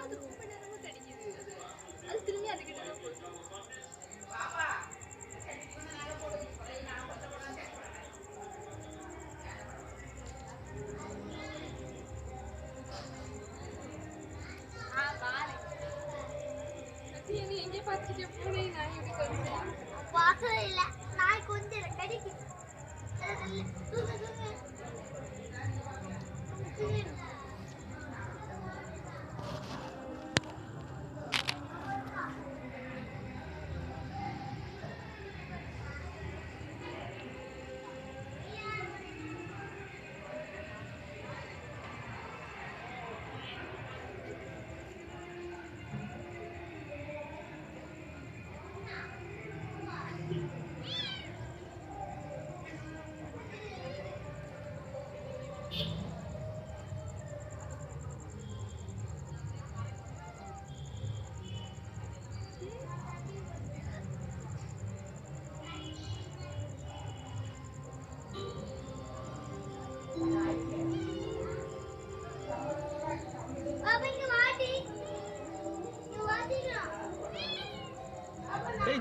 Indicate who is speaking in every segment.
Speaker 1: அது ரொம்ப நேரமா கடிக்குது. அது திரும்பி அதுக்கிட்ட தான் போகுது. நீ எங்கே பார்த்துட்டு பூனை நாய் இப்படி கொஞ்சம் பார்த்தது இல்லை. நாய் கொஞ்சம் கடிக்கு.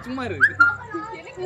Speaker 2: சும்மா இரு.
Speaker 1: எனக்கு